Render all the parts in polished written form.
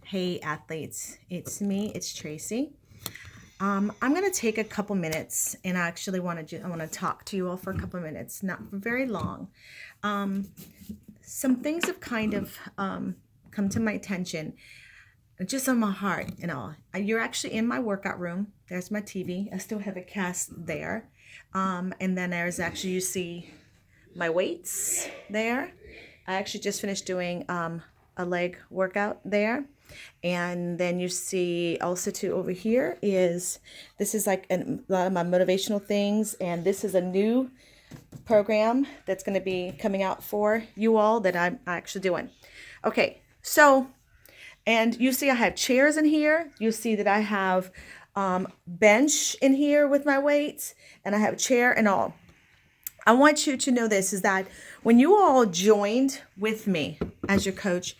Hey athletes, it's me, it's Tracy. I'm gonna take a couple minutes and I want to talk to you all for a couple minutes, not for very long. Um, some things have kind of come to my attention, just on my heart and all. You're actually in my workout room. There's my TV. I still have a cast there. And then there's actually, you see my weights there. I actually just finished doing a leg workout there. And then you see also too over here is this is like a lot of my motivational things, and this is a new program that's going to be coming out for you all that I'm actually doing. Okay, so and you see I have chairs in here. You see that I have bench in here with my weights, and I have a chair and all. I want you to know this is that when you all joined with me as your coach,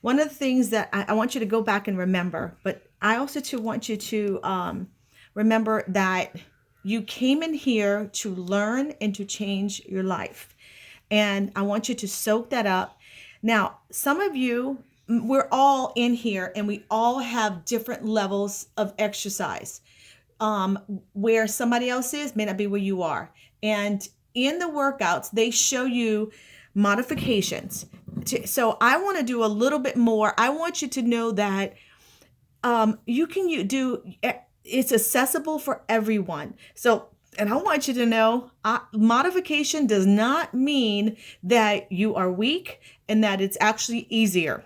one of the things that I want you to go back and remember, but I also too want you to remember that you came in here to learn and to change your life. And I want you to soak that up. Now, some of you, we're all in here and we all have different levels of exercise. Where somebody else is may not be where you are. And in the workouts, they show you modifications. So I want to do a little bit more. I want you to know that do it's accessible for everyone. So, and I want you to know modification does not mean that you are weak and that it's actually easier.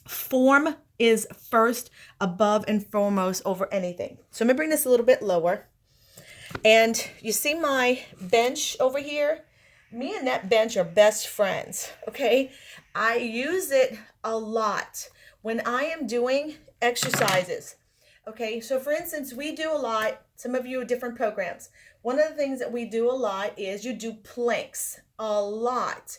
Form is first, above and foremost over anything. So I'm gonna bring this a little bit lower. And you see my bench over here? Me and that bench are best friends, okay? I use it a lot when I am doing exercises. Okay, so for instance, we do a lot, some of you are different programs. One of the things that we do a lot is you do planks a lot.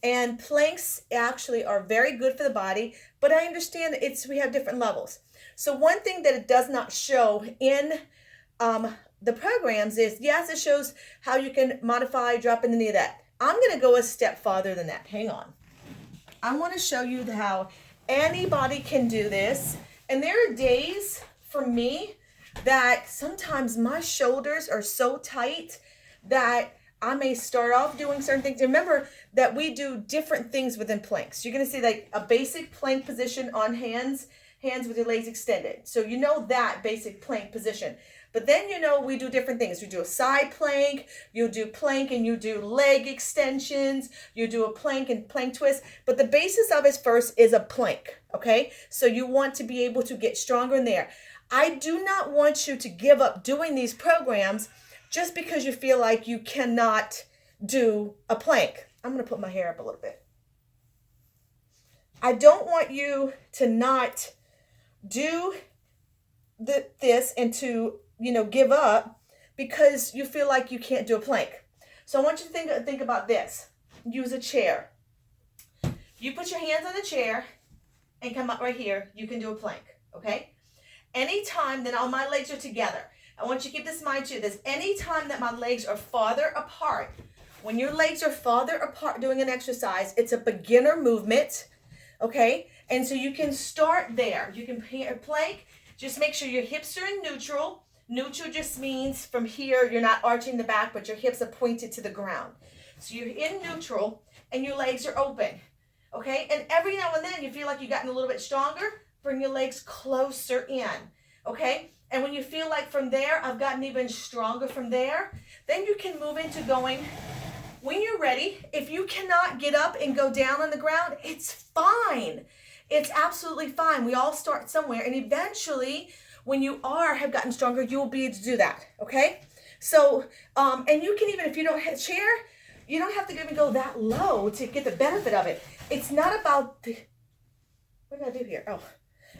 And planks actually are very good for the body, but I understand we have different levels. So one thing that it does not show in the programs is, yes, it shows how you can modify, drop in the knee of that. I'm going to go a step farther than that. Hang on. I want to show you how anybody can do this. And there are days for me that sometimes my shoulders are so tight that I may start off doing certain things. Remember that we do different things within planks. You're going to see like a basic plank position on hands with your legs extended. So you know that basic plank position. But then we do different things. You do a side plank, you do plank and you do leg extensions, you do a plank and plank twist. But the basis of it first is a plank, okay? So you want to be able to get stronger in there. I do not want you to give up doing these programs just because you feel like you cannot do a plank. I'm going to put my hair up a little bit. I don't want you to not do this and to give up because you feel like you can't do a plank. So I want you to think about this. Use a chair. You put your hands on the chair and come up right here. You can do a plank, okay? Anytime that all my legs are together, I want you to keep this in mind too. There's anytime that my legs are farther apart. When your legs are farther apart doing an exercise, it's a beginner movement, okay? And so you can start there. You can plank. Just make sure your hips are in neutral. Neutral just means from here, you're not arching the back, but your hips are pointed to the ground. So you're in neutral and your legs are open, okay? And every now and then you feel like you've gotten a little bit stronger, bring your legs closer in, okay? And when you feel like from there, I've gotten even stronger from there, then you can move into going, when you're ready, if you cannot get up and go down on the ground, it's fine. It's absolutely fine. We all start somewhere, and eventually, when you have gotten stronger, you will be able to do that, okay? So, and you can even, if you don't have a chair, you don't have to even go that low to get the benefit of it. It's not about what did I do here? Oh,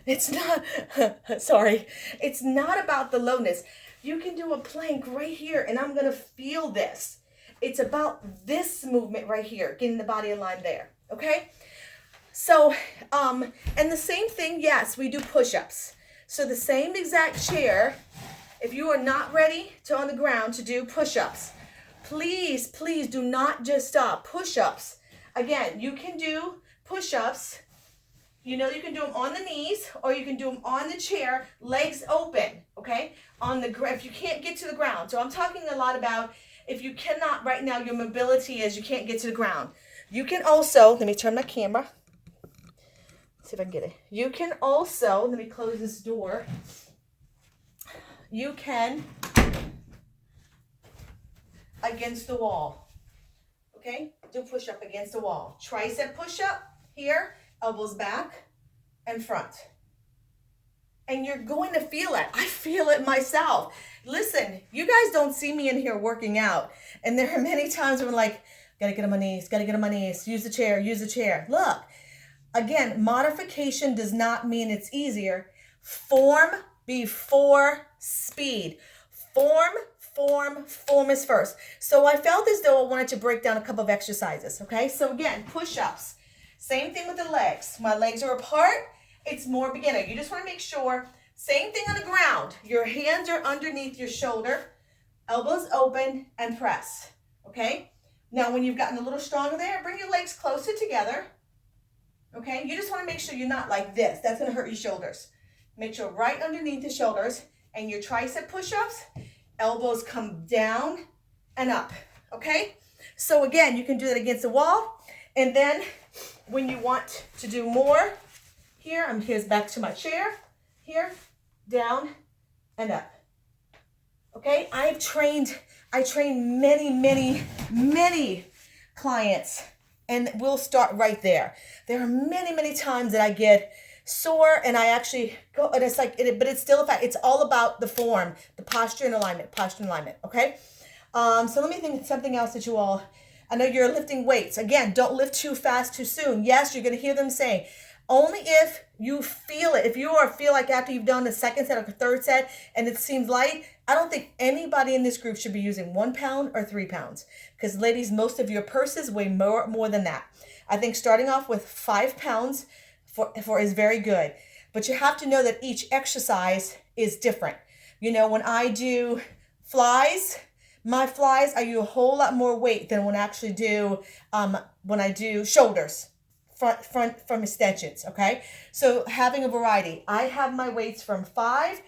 it's not, sorry. It's not about the lowness. You can do a plank right here, and I'm going to feel this. It's about this movement right here, getting the body aligned there, okay? So, and the same thing, yes, we do push-ups. So the same exact chair, if you are not ready to on the ground to do push-ups, please do not just stop. Push-ups. Again, you can do push-ups You know you can do them on the knees or you can do them on the chair, legs open, okay? If you can't get to the ground. So I'm talking a lot about if you cannot right now, your mobility is you can't get to the ground. You can also, let me turn my camera. See if I can get it. You can also, let me close this door. You can against the wall. Okay? Do push up against the wall. Tricep push up here, elbows back and front. And you're going to feel it. I feel it myself. Listen, you guys don't see me in here working out. And there are many times when I'm like, gotta get on my knees, use the chair. Look, again, modification does not mean it's easier. Form before speed. Form is first. So I felt as though I wanted to break down a couple of exercises, okay? So again, push-ups. Same thing with the legs. My legs are apart. It's more beginner. You just want to make sure, same thing on the ground. Your hands are underneath your shoulder, elbows open, and press, okay? Now, when you've gotten a little stronger there, bring your legs closer together, okay? You just want to make sure you're not like this. That's going to hurt your shoulders. Make sure right underneath the shoulders and your tricep push-ups, elbows come down and up, okay? So again, you can do that against the wall. And then when you want to do more, here's back to my chair, here, down and up. Okay, I train many clients, and we'll start right there. There are many times that I get sore and I actually go, and it's like, but it's still a fact. It's all about the form, the posture and alignment, okay? So let me think of something else that you all, I know you're lifting weights. Again, don't lift too fast, too soon. Yes, you're going to hear them saying, only if you feel it. If you feel like after you've done the second set or the third set and it seems light, I don't think anybody in this group should be using 1 pound or 3 pounds. Because ladies, most of your purses weigh more than that. I think starting off with 5 pounds for is very good. But you have to know that each exercise is different. You know, when I do my flies, I use a whole lot more weight than when I actually do when I do shoulders. Front from extensions, okay? So having a variety. I have my weights from 5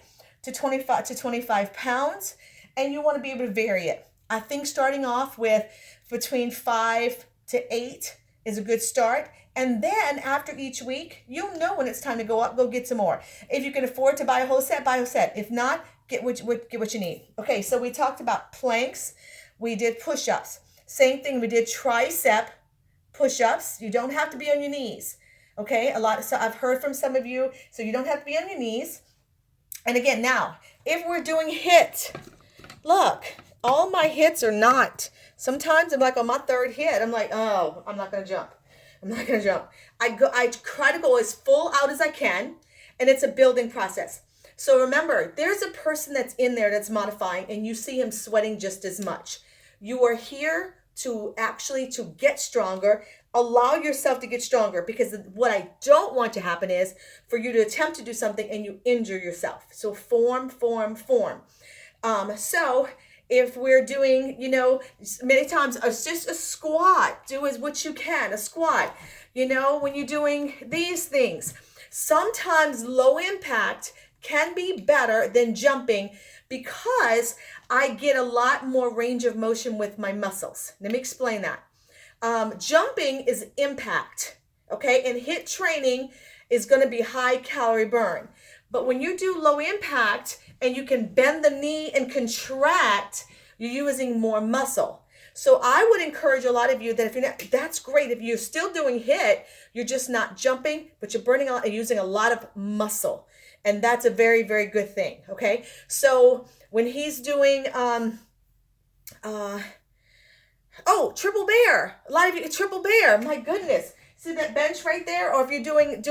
to 25 pounds, and you want to be able to vary it. I think starting off with between 5 to 8 is a good start. And then after each week, you'll know when it's time to go up, go get some more. If you can afford to buy a whole set, buy a set. If not, get what you need. Okay, so we talked about planks. We did push-ups. Same thing, we did tricep push-ups. You don't have to be on your knees, okay? So I've heard from some of you, so you don't have to be on your knees. And again, now, if we're doing HIIT, look, all my hits are not. Sometimes I'm like on my third hit, I'm like, oh, I'm not gonna jump. I try to go as full out as I can, and it's a building process. So remember, there's a person that's in there that's modifying, and you see him sweating just as much. You are here to get stronger, allow yourself to get stronger, because what I don't want to happen is for you to attempt to do something and you injure yourself. So form. So if we're doing, many times it's just a squat, do as what you can, a squat, when you're doing these things, sometimes low impact can be better than jumping because I get a lot more range of motion with my muscles. Let me explain that. Jumping is impact, okay? And HIIT training is going to be high calorie burn. But when you do low impact and you can bend the knee and contract, you're using more muscle. So I would encourage a lot of you that if you're not, that's great. If you're still doing HIIT, you're just not jumping, but you're burning a lot, using a lot of muscle. And that's a very, very good thing, okay? So when he's doing, triple bear. A lot of you, triple bear, my goodness. See that bench right there? Or if you're doing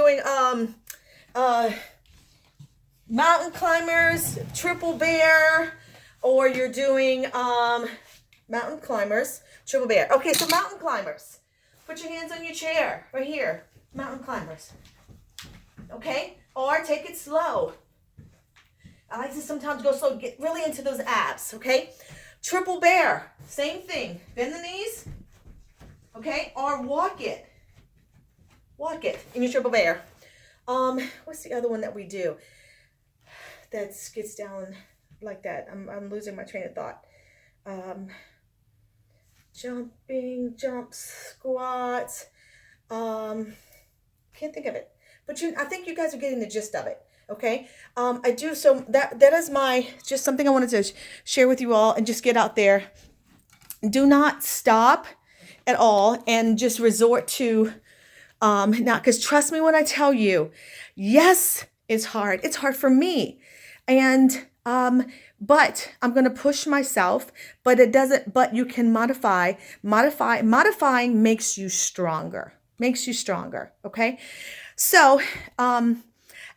mountain climbers, triple bear, or you're doing mountain climbers, triple bear. Okay, so mountain climbers. Put your hands on your chair, right here. Mountain climbers. Okay? Or take it slow. I like to sometimes go slow, get really into those abs, okay? Triple bear, same thing. Bend the knees, okay? Or walk it in your triple bear. What's the other one that we do that gets down like that? I'm losing my train of thought. Um, Jumping, jumps, squats. Can't think of it, but I think you guys are getting the gist of it. Okay. I do. So that is my just something I wanted to share with you all and just get out there. Do not stop at all and just resort to now, because trust me when I tell you, yes, it's hard. It's hard for me. And but I'm going to push myself, but it doesn't, but you can modifying makes you stronger, okay? So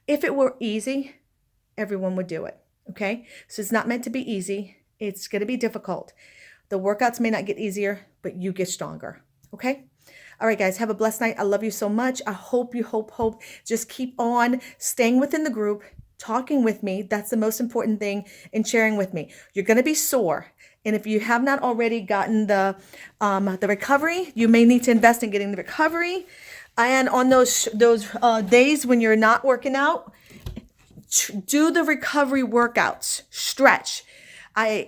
if it were easy, everyone would do it, okay? So it's not meant to be easy. It's going to be difficult. The workouts may not get easier, but you get stronger, okay? All right, guys, have a blessed night. I love you so much. I hope just keep on staying within the group, talking with me. That's the most important thing, and sharing with me. You're going to be sore. And if you have not already gotten the recovery, you may need to invest in getting the recovery. And on those days when you're not working out, do the recovery workouts, stretch. I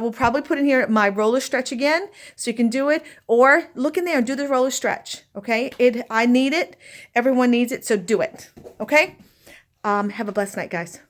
will probably put in here my roller stretch again, so you can do it, or look in there and do the roller stretch. Okay, I need it. Everyone needs it, so do it. Okay. Have a blessed night, guys.